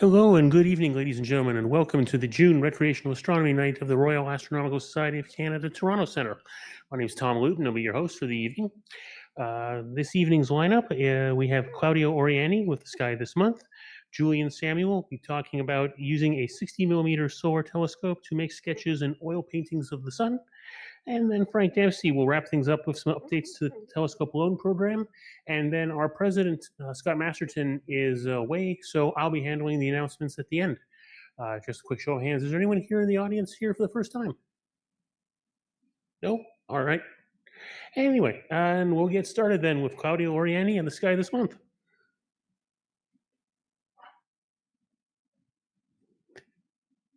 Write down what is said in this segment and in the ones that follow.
Hello and good evening, ladies and gentlemen, and welcome to the June Recreational Astronomy Night of the Royal Astronomical Society of Canada, Toronto Centre. My name is Tom Luton. I'll be your host for the evening. This evening's lineup, we have Claudio Oriani with the Sky This Month. Julian Samuel will be talking about using a 60 millimeter solar telescope to make sketches and oil paintings of the sun. And then Frank Dempsey will wrap things up with some updates to the telescope loan program. And then our president, Scott Masterton, is away, so I'll be handling the announcements at the end. Just a quick show of hands. Is there anyone here in the audience here for the first time? No? All right. Anyway, and we'll get started then with Claudio Oriani and the Sky This Month.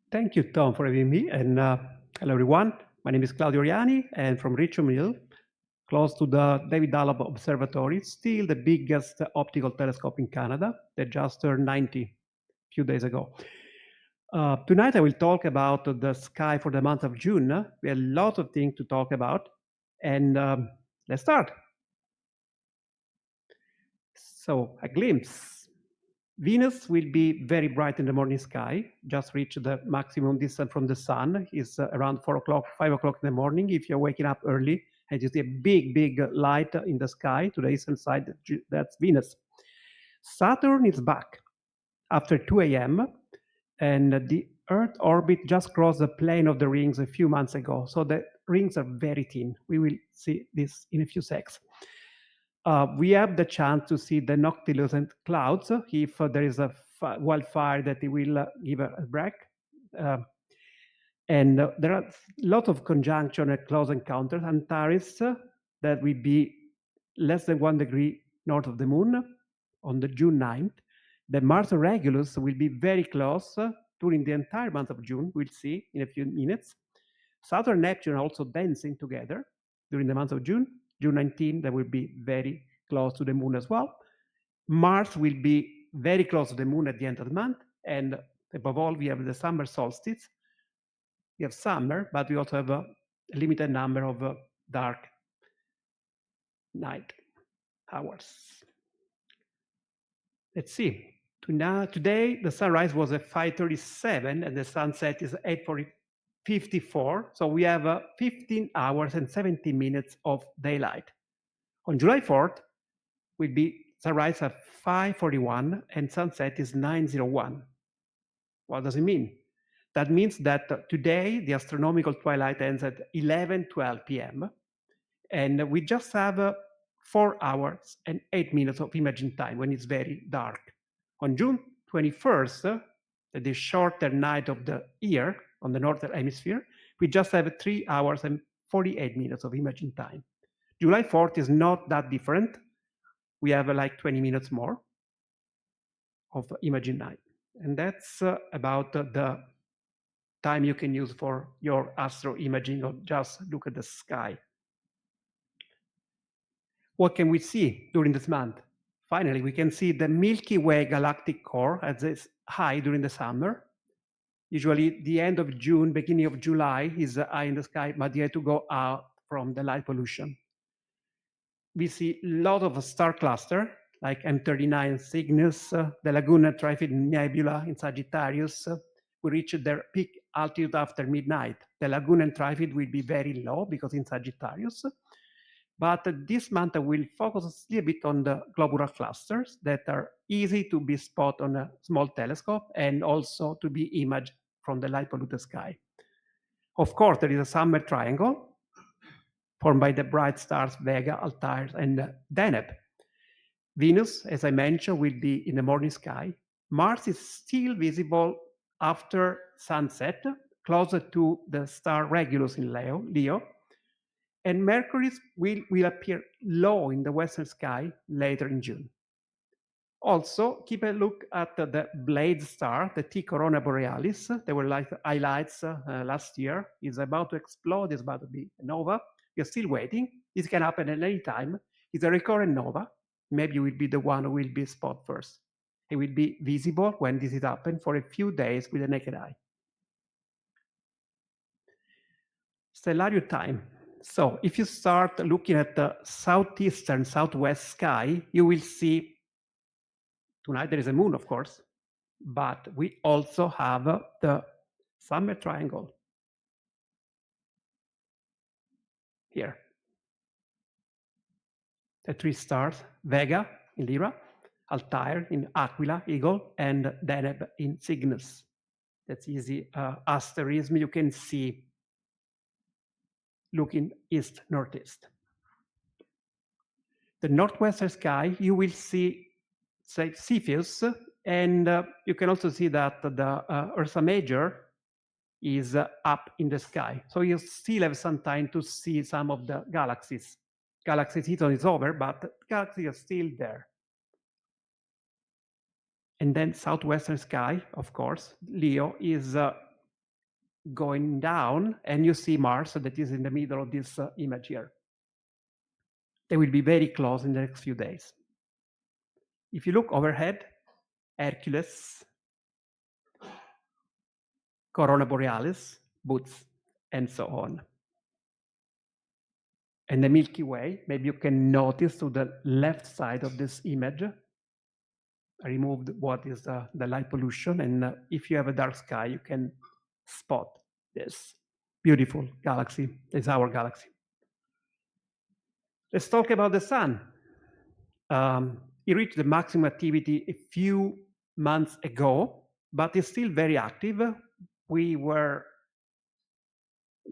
Thank you, Tom, for having me. And hello, everyone. My name is Claudio Oriani, and from Richmond Hill, close to the David Dunlop Observatory, still the biggest optical telescope in Canada that just turned 90 a few days ago. Tonight, I will talk about the sky for the month of June. We have a lot of things to talk about, and let's start. So, a glimpse. Venus will be very bright in the morning sky, just reach the maximum distance from the sun. It's around 4 o'clock, 5 o'clock in the morning. If you're waking up early and you see a big light in the sky to the eastern side, that's Venus. Saturn is back after 2 a.m. and the Earth orbit just crossed the plane of the rings a few months ago. So the rings are very thin. We will see this in a few seconds. We have the chance to see the noctilucent clouds if there is a wildfire that it will give a break. And there are a lot of conjunction and close encounters. Antares that will be less than 1 degree north of the moon on the June 9th. The Mars Regulus will be very close during the entire month of June. We'll see in a few minutes. Saturn and Neptune are also dancing together during the month of June. June 19, they will be very close to the moon as well. Mars will be very close to the moon at the end of the month. And above all, we have the summer solstice. We have summer, but we also have a limited number of dark night hours. Let's see. Today, the sunrise was at 5:37 and the sunset is 8:54. So we have 15 hours and 17 minutes of daylight. On July 4th, will be sunrise at 5:41 and sunset is 9:01. What does it mean? That means that today the astronomical twilight ends at 11:12 p.m. and we just have 4 hours and 8 minutes of imaging time when it's very dark. On June 21st, the shorter night of the year on the northern hemisphere, we just have 3 hours and 48 minutes of imaging time. July 4th is not that different. We have like 20 minutes more of imaging night. And that's about the time you can use for your astro imaging or just look at the sky. What can we see during this month? Finally, we can see the Milky Way galactic core at its high during the summer. Usually the end of June, beginning of July is high in the sky, but you have to go out from the light pollution. We see a lot of star cluster, like M39 Cygnus, the Laguna Trifid Nebula in Sagittarius. We reach their peak altitude after midnight. The Laguna Trifid will be very low because in Sagittarius. But this month I will focus a little bit on the globular clusters that are easy to be spotted on a small telescope and also to be imaged from the light polluted sky. Of course, there is a summer triangle formed by the bright stars Vega, Altair, and Deneb. Venus, as I mentioned, will be in the morning sky. Mars is still visible after sunset, closer to the star Regulus in Leo. And Mercury will appear low in the western sky later in June. Also, keep a look at the Blade star, the T Corona Borealis. There were like highlights last year. It's about to explode. It's about to be a nova. We're still waiting. This can happen at any time. It's a recurrent nova. Maybe you will be the one who will be spotted first. It will be visible when this is happened for a few days with the naked eye. Stellarium time. So if you start looking at the southeastern, southwest sky, you will see, tonight there is a moon, of course, but we also have the summer triangle here. The three stars, Vega in Lyra, Altair in Aquila, Eagle, and Deneb in Cygnus. That's easy asterism you can see looking east-northeast. The northwestern sky, you will see, say, Cepheus, and you can also see that the Ursa Major is up in the sky. So you still have some time to see some of the galaxies. Galaxy season is over, but galaxies are still there. And then southwestern sky, of course, Leo is going down, and you see Mars that is in the middle of this image here. They will be very close in the next few days. If you look overhead, Hercules, Corona Borealis, Boots, and so on. And the Milky Way, maybe you can notice to the left side of this image, I removed what is the light pollution, and if you have a dark sky, you can spot this beautiful galaxy. It's our galaxy. Let's talk about the sun. It reached the maximum activity a few months ago, but it's still very active. We were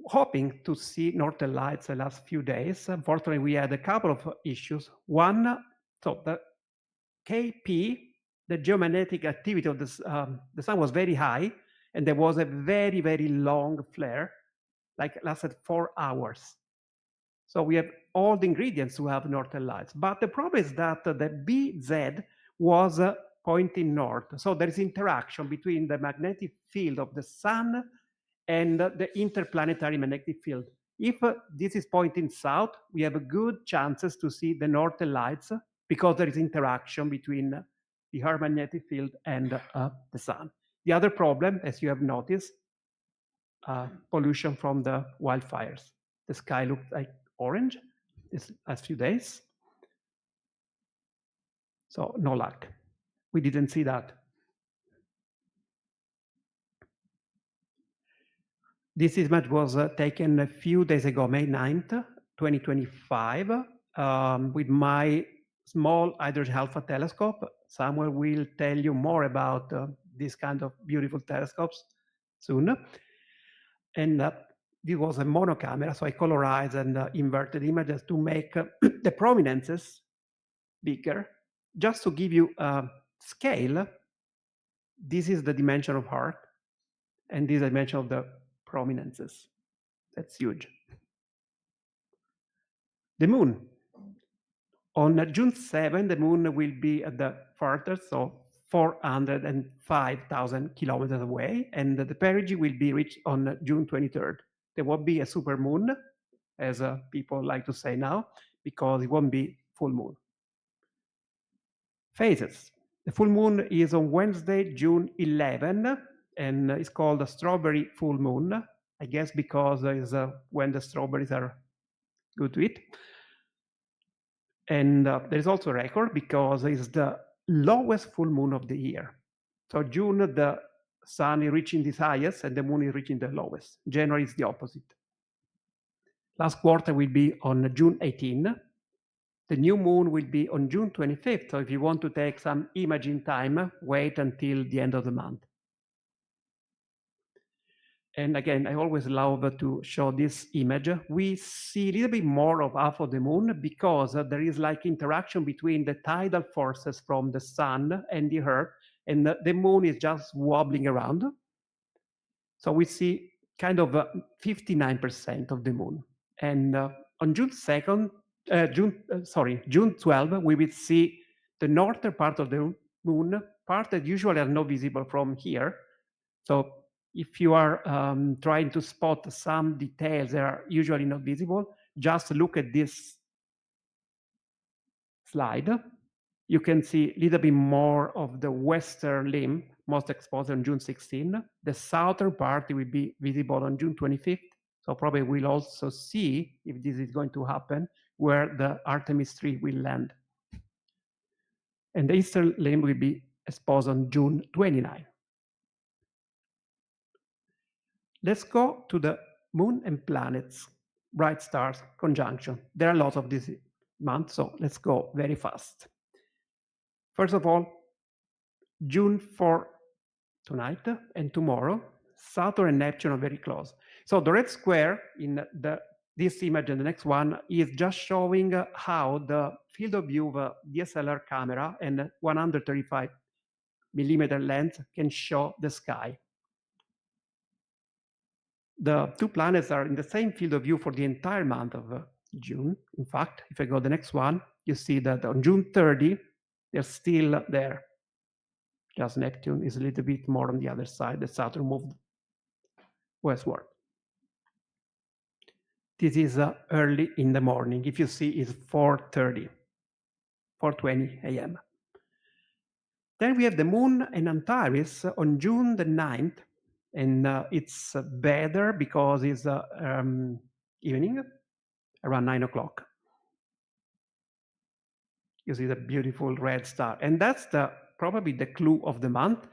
hoping to see northern lights the last few days. Unfortunately, we had a couple of issues. One, so the KP, the geomagnetic activity of the sun was very high, and there was a very, very long flare, like lasted 4 hours. So we have all the ingredients to have northern lights. But the problem is that the BZ was pointing north. So there is interaction between the magnetic field of the sun and the interplanetary magnetic field. If this is pointing south, we have good chances to see the northern lights because there is interaction between the Earth magnetic field and the sun. The other problem, as you have noticed, pollution from the wildfires. The sky looked like orange this last few days. So no luck. We didn't see that. This image was taken a few days ago, May 9th, 2025, with my small hydrogen alpha telescope. Samuel will tell you more about this kind of beautiful telescopes soon. And this was a mono camera, so I colorized and inverted images to make the prominences bigger. Just to give you a scale, this is the dimension of Earth, and this is the dimension of the prominences. That's huge. The moon. On June 7, the moon will be at the farthest, so 405,000 kilometers away, and the perigee will be reached on June 23rd. There won't be a super moon, as people like to say now, because it won't be full moon. Phases. The full moon is on Wednesday, June 11, and it's called a strawberry full moon, I guess because it's when the strawberries are good to eat. And there is also a record because it's the lowest full moon of the year. So June, the sun is reaching the highest and the moon is reaching the lowest. January is the opposite. Last quarter will be on June 18. The new moon will be on June 25th. So if you want to take some imaging time, wait until the end of the month. And again, I always love to show this image. We see a little bit more of half of the moon because there is like interaction between the tidal forces from the sun and the Earth, and the moon is just wobbling around. So we see kind of 59% of the moon. And on June 2nd, June 12, we will see the northern part of the moon, part that usually are not visible from here. So if you are trying to spot some details that are usually not visible, just look at this slide. You can see a little bit more of the western limb, most exposed on June 16. The southern part will be visible on June 25th. So probably we'll also see, if this is going to happen, where the Artemis 3 will land. And the eastern limb will be exposed on June 29. Let's go to the moon and planets, bright stars conjunction. There are lots of this month, so let's go very fast. First of all, June 4 tonight and tomorrow, Saturn and Neptune are very close. So the red square in this image and the next one is just showing how the field of view of a DSLR camera and 135 millimeter lens can show the sky. The two planets are in the same field of view for the entire month of June. In fact, if I go to the next one, you see that on June 30, they're still there. Just Neptune is a little bit more on the other side. The Saturn moved westward. This is early in the morning. If you see, it's 4:30, 4:20 a.m. Then we have the moon and Antares on June the 9th, and it's better because it's evening, around 9 o'clock. You see the beautiful red star, and that's probably the clue of the month.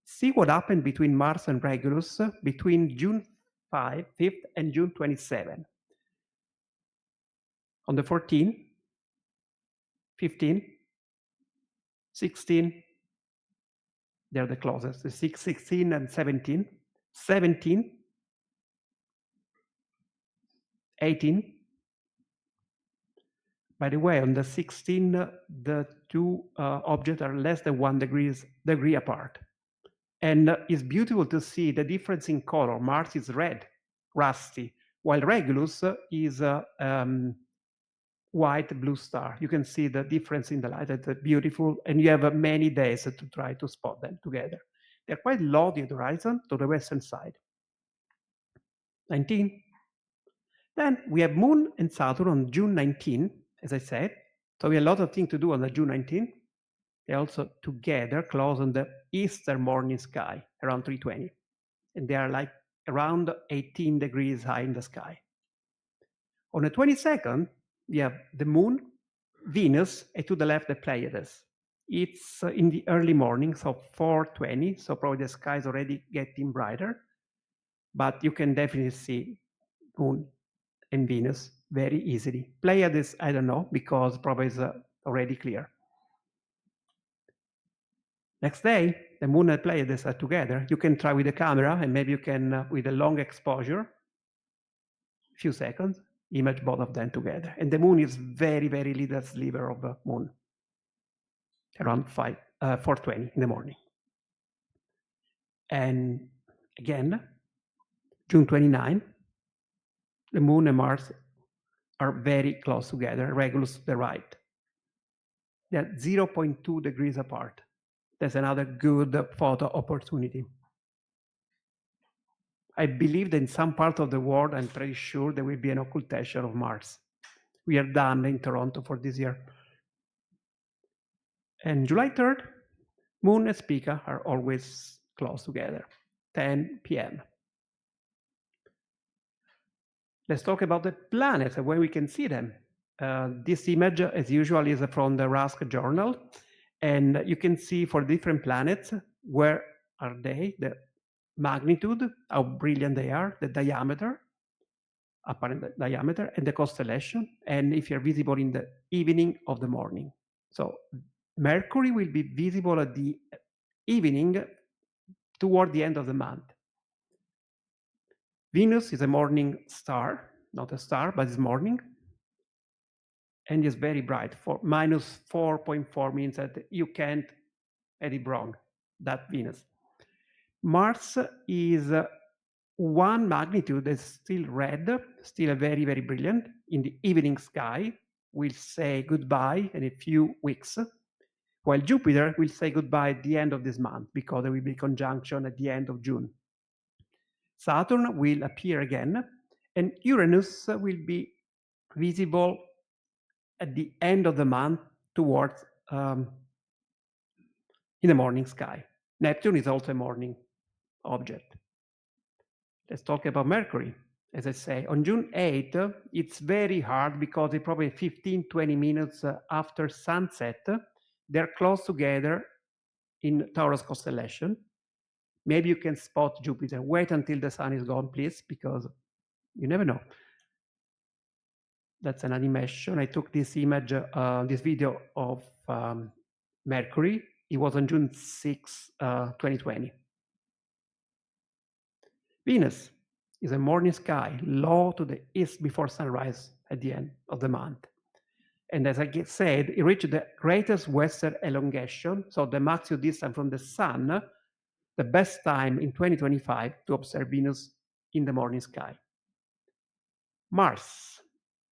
See what happened between Mars and Regulus between June 5th and June 27. On the 14, 15, 16, they're the closest, the 16 and 17, 17, 18. By the way, on the 16, the two objects are less than 1 degree apart. And it's beautiful to see the difference in color. Mars is red, rusty, while Regulus is white blue star. You can see the difference in the light. It's beautiful, and you have many days to try to spot them together. They're quite low at the horizon to the western side. 19. Then we have Moon and Saturn on June 19, as I said. So we have a lot of things to do on the June 19. They're also together close on the eastern morning sky around 3:20. And they are like around 18 degrees high in the sky. On the 22nd, we have the moon, Venus, and to the left, the Pleiades. It's in the early morning, so 4:20, so probably the sky is already getting brighter, but you can definitely see moon and Venus very easily. Pleiades, I don't know, because probably it's already clear. Next day, the moon and Pleiades are together. You can try with the camera, and maybe you can, with a long exposure, few seconds, image both of them together. And the moon is very, very little sliver of the moon, around 4:20 in the morning. And again, June 29, the moon and Mars are very close together, Regulus to the right. They're 0.2 degrees apart. That's another good photo opportunity. I believe that in some part of the world, I'm pretty sure there will be an occultation of Mars. We are done in Toronto for this year. And July 3rd, Moon and Spica are always close together, 10 p.m. Let's talk about the planets and where we can see them. This image, as usual, is from the Rask journal. And you can see for different planets, where are they, the magnitude, how brilliant they are, the diameter, apparent diameter, and the constellation, and if you're visible in the evening of the morning. So Mercury will be visible at the evening toward the end of the month. Venus is a morning star, not a star, but it's morning, and is very bright. For minus 4.4 means that you can't get it wrong, that Venus. Mars is one magnitude is still red, still very, very brilliant. In the evening sky, we'll say goodbye in a few weeks, while Jupiter will say goodbye at the end of this month because there will be conjunction at the end of June. Saturn will appear again, and Uranus will be visible at the end of the month towards in the morning sky. Neptune is also a morning object. Let's talk about Mercury. As I say, on June 8th, it's very hard because it's probably 15, 20 minutes after sunset. They're close together in Taurus constellation. Maybe you can spot Jupiter. Wait until the sun is gone, please, because you never know. That's an animation. I took this image, this video of Mercury. It was on June 6, 2020. Venus is a morning sky, low to the east before sunrise at the end of the month. And as I said, it reached the greatest western elongation, so the maximum distance from the sun, the best time in 2025 to observe Venus in the morning sky. Mars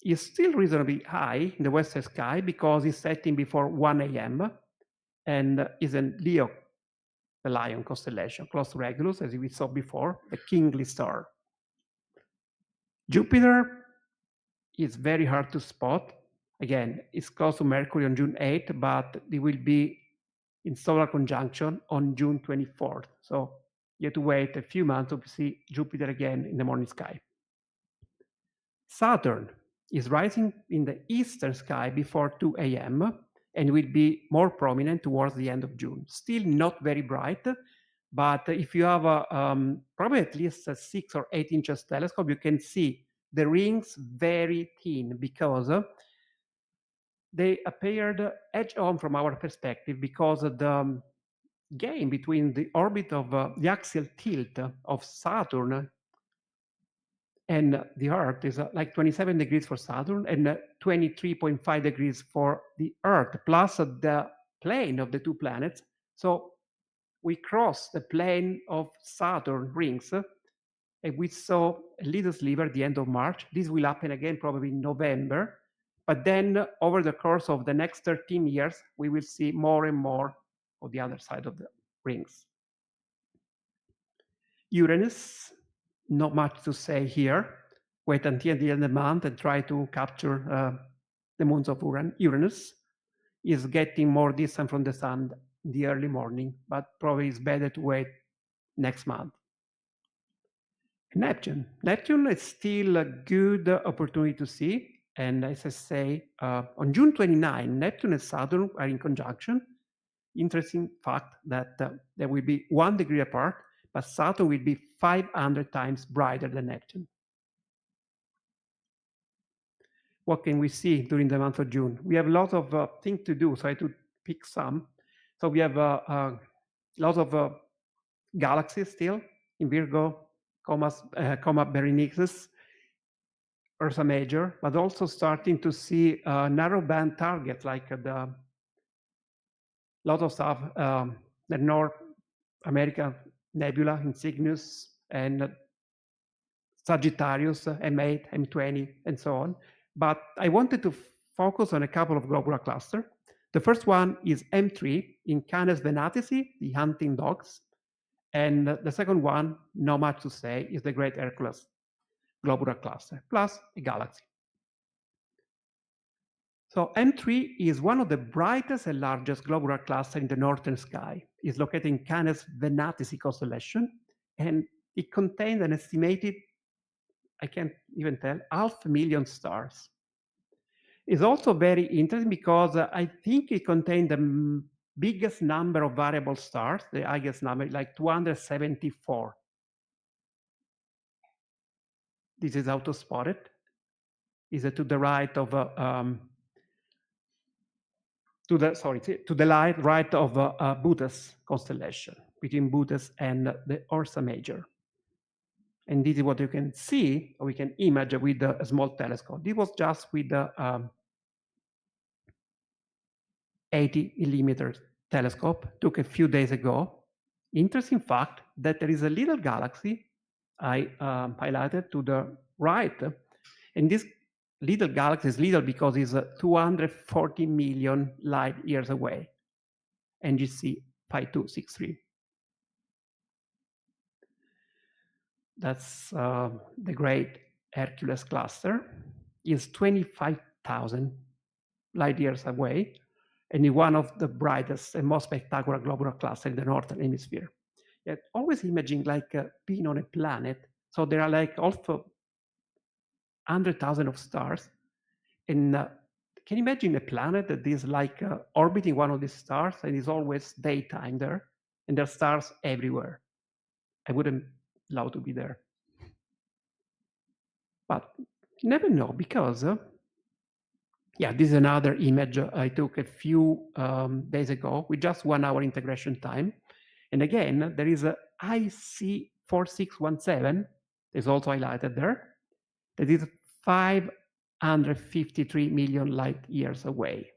is still reasonably high in the western sky because it's setting before 1 a.m. and is in Leo, the Lion constellation, close to Regulus, as we saw before, the kingly star. Jupiter is very hard to spot. Again, it's close to Mercury on June 8th, but it will be in solar conjunction on June 24th. So you have to wait a few months to see Jupiter again in the morning sky. Saturn is rising in the eastern sky before 2 a.m. and will be more prominent towards the end of June. Still not very bright, but if you have probably at least a 6 or 8 inches telescope, you can see the rings very thin because they appeared edge-on from our perspective because of the gain between the orbit of the axial tilt of Saturn and the Earth is like 27 degrees for Saturn and 23.5 degrees for the Earth, plus the plane of the two planets. So we crossed the plane of Saturn rings, and we saw a little sliver at the end of March. This will happen again probably in November. But then over the course of the next 13 years, we will see more and more of the other side of the rings. Uranus, not much to say here. Wait until the end of the month and try to capture the moons of Uranus. Is getting more distant from the sun in the early morning, but probably it's better to wait next month. Neptune is still a good opportunity to see. And as I say, on June 29, Neptune and Saturn are in conjunction. Interesting fact that they will be 1 degree apart, but Saturn will be 500 times brighter than Neptune. What can we see during the month of June? We have a lot of things to do, so I had to pick some. So we have lots of galaxies still in Virgo, Comas Berenices, Ursa Major, but also starting to see narrow band targets like the lot of stuff, the North America Nebula in Cygnus and Sagittarius, M8, M20, and so on. But I wanted to focus on a couple of globular clusters. The first one is M3 in Canis Venatici, the hunting dogs. And the second one, not much to say, is the Great Hercules globular cluster, plus a galaxy. So M3 is one of the brightest and largest globular clusters in the northern sky. It's located in Canis Venatici constellation, and it contains an estimated, I can't even tell, 500,000 stars. It's also very interesting because I think it contains the biggest number of variable stars, the highest number, like 274. This is auto-spotted. Is to the right of to the right of Bootes constellation, between Bootes and the Ursa Major. And this is what you can see, or we can image with a small telescope. This was just with the 80 millimeter telescope, took a few days ago. Interesting fact that there is a little galaxy I highlighted to the right, and this little galaxy is little because it's 240 million light years away, NGC 5263. That's the Great Hercules cluster. It's 25,000 light years away, and is one of the brightest and most spectacular globular clusters in the northern hemisphere. Yet always imaging like being on a planet. So there are like also 100,000 of stars, and can you imagine a planet that is like orbiting one of these stars and is always daytime there, and there are stars everywhere? I wouldn't love to be there. But you never know, because yeah, this is another image I took a few days ago with just 1 hour integration time. And again, there is a IC4617, is also highlighted there, that is 553 million light years away.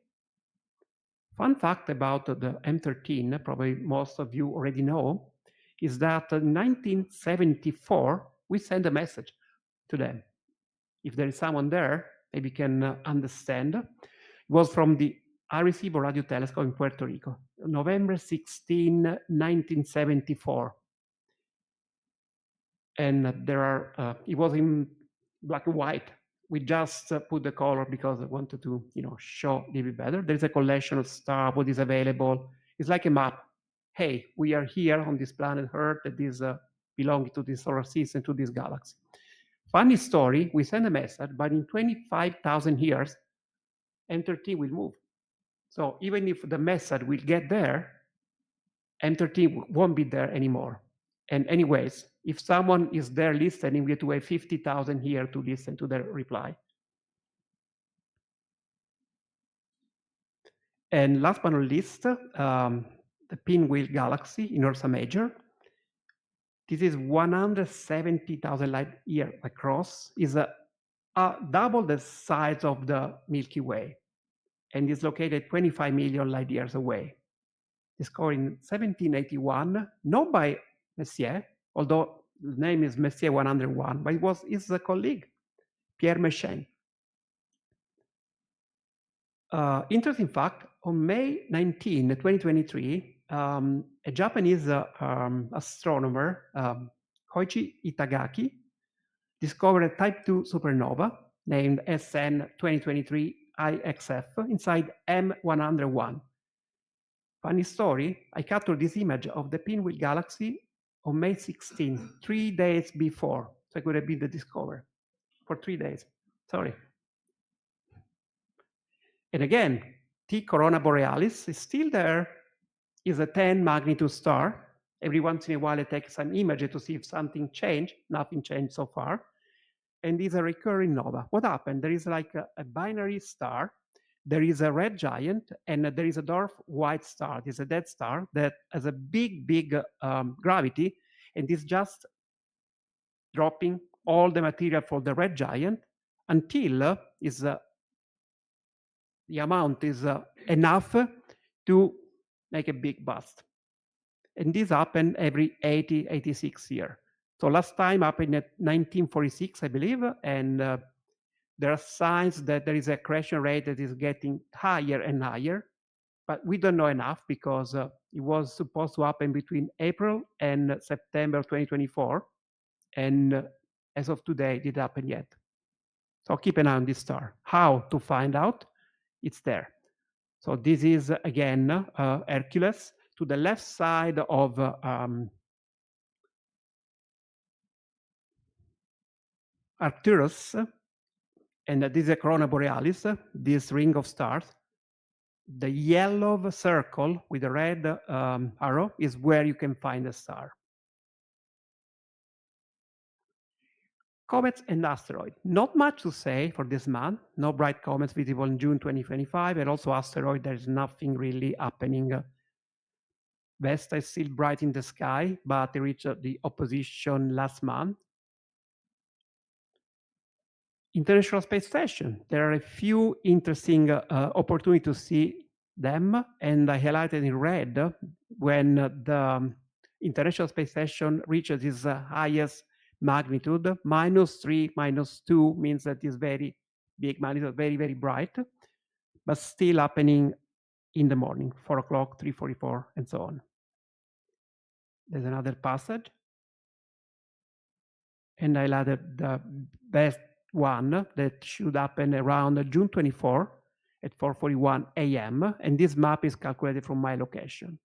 Fun fact about the M13, probably most of you already know, is that in 1974, we sent a message to them. If there is someone there, maybe can understand. It was from the Arecibo Radio Telescope in Puerto Rico, November 16, 1974. And there are, it was in black and white. We just put the color because I wanted to, show a little bit better. There's a collection of stars, what is available. It's like a map. Hey, we are here on this planet Earth that is belonging to this solar system, to this galaxy. Funny story, we send a message, but in 25,000 years, M13 will move. So even if the message will get there, M13 won't be there anymore. And anyways, if someone is there listening, we have to wait 50,000 years to listen to their reply. And last but not least, the Pinwheel Galaxy in Ursa Major. This is 170,000 light years across, is double the size of the Milky Way, and is located 25 million light years away. Discovered in 1781, not by Messier, although the name is Messier 101, but it was his colleague, Pierre Méchain. Interesting fact, on May 19, 2023, a Japanese astronomer, Koichi Itagaki, discovered a type 2 supernova named SN 2023 IXF inside M101. Funny story, I captured this image of the Pinwheel Galaxy on May 16, 3 days before. So it could have been the discovery for 3 days. Sorry. And again, T Corona Borealis is still there, is a 10 magnitude star. Every once in a while, I take some images to see if something changed. Nothing changed so far. And is a recurring nova. What happened? There is like a binary star. There is a red giant, and there is a dwarf white star. It's a dead star that has a big, big gravity, and is just dropping all the material for the red giant until the amount is enough to make a big bust. And this happened every 80, 86 years. So last time happened at 1946, I believe, and there are signs that there is a accretion rate that is getting higher and higher, but we don't know enough because it was supposed to happen between April and September 2024, and as of today, it didn't happen yet. So keep an eye on this star. How to find out? It's there. So this is, again, Hercules. To the left side of Arcturus, and this is a Corona Borealis, this ring of stars. The yellow circle with the red arrow is where you can find a star. Comets and asteroids. Not much to say for this month. No bright comets visible in June 2025, and also asteroid, there's nothing really happening. Vesta is still bright in the sky, but they reached the opposition last month. International Space Station. There are a few interesting opportunities to see them, and I highlighted in red when the International Space Station reaches its highest magnitude. -3, -2 means that it's very big magnitude, very, very bright, but still happening in the morning, 4 o'clock, 3:44, and so on. There's another passage. And I highlighted the best one that should happen around June 24 at 4:41 a.m. And this map is calculated from my location.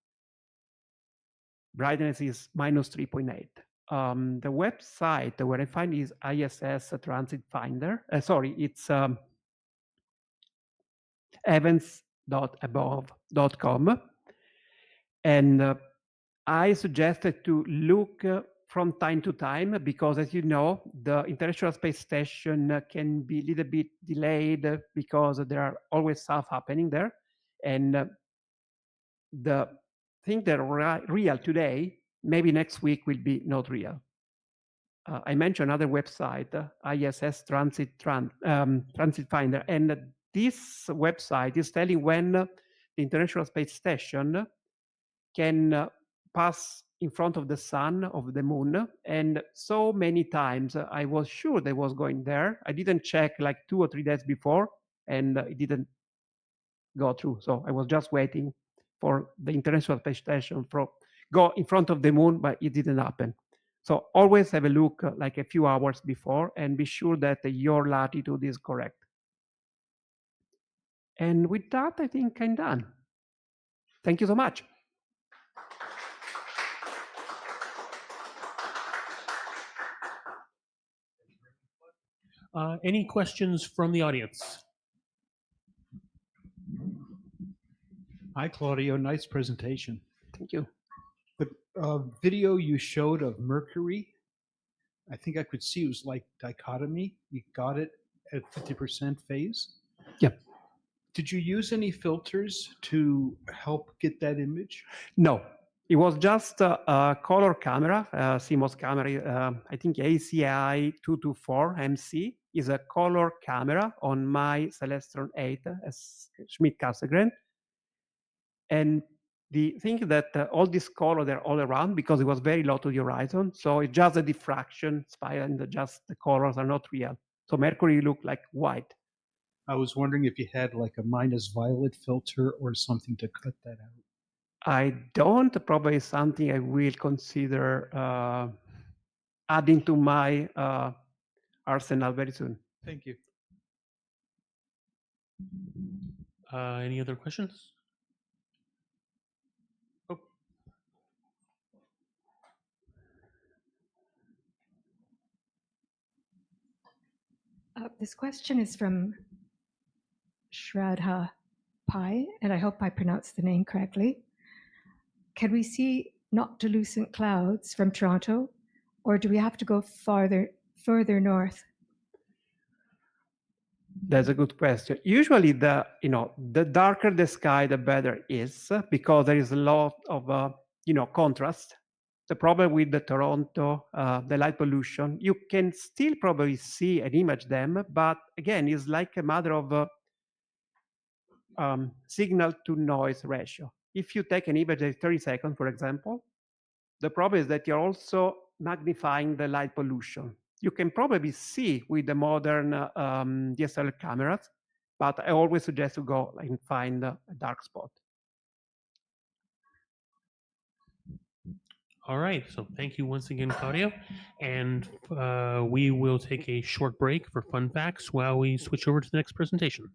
Brightness is -3.8. The website where I find is ISS Transit Finder. Sorry, it's events.above.com. And I suggested to look from time to time because, as you know, the International Space Station can be a little bit delayed because there are always stuff happening there. And the thing that are real today, maybe next week will be not real. I mentioned another website, ISS Transit Finder, and this website is telling when the International Space Station can pass in front of the sun, of the moon. And so many times I was sure they was going there. I didn't check like 2 or 3 days before, and it didn't go through. So I was just waiting for the International Space Station to go in front of the moon, but it didn't happen. So always have a look like a few hours before and be sure that your latitude is correct. And with that, I think I'm done. Thank you so much. Any questions from the audience? Hi, Claudio. Nice presentation. Thank you. The video you showed of Mercury, I think I could see it was like dichotomy. You got it at 50% phase. Yeah. Did you use any filters to help get that image? No, it was just a color camera, CMOS camera. I think ACI 224 MC is a color camera on my Celestron 8 as Schmidt-Cassegrain. And the thing that all this color, they're all around because it was very low to the horizon. So it's just a diffraction spiral and just the colors are not real. So Mercury looked like white. I was wondering if you had like a minus violet filter or something to cut that out. I don't, probably something I will consider adding to my arsenal very soon. Thank you. Any other questions? Oh. This question is from Shraddha Pai, and I hope I pronounced the name correctly. Can we see noctilucent clouds from Toronto, or do we have to go further north? That's a good question. Usually, the darker the sky, the better it is because there is a lot of contrast. The problem with the Toronto, the light pollution, you can still probably see and image them, but again, it's like a matter of signal to noise ratio. If you take an image at 30 seconds, for example, the problem is that you're also magnifying the light pollution. You can probably see with the modern DSLR cameras, but I always suggest to go and find a dark spot. All right, so thank you once again, Claudio. And we will take a short break for fun facts while we switch over to the next presentation.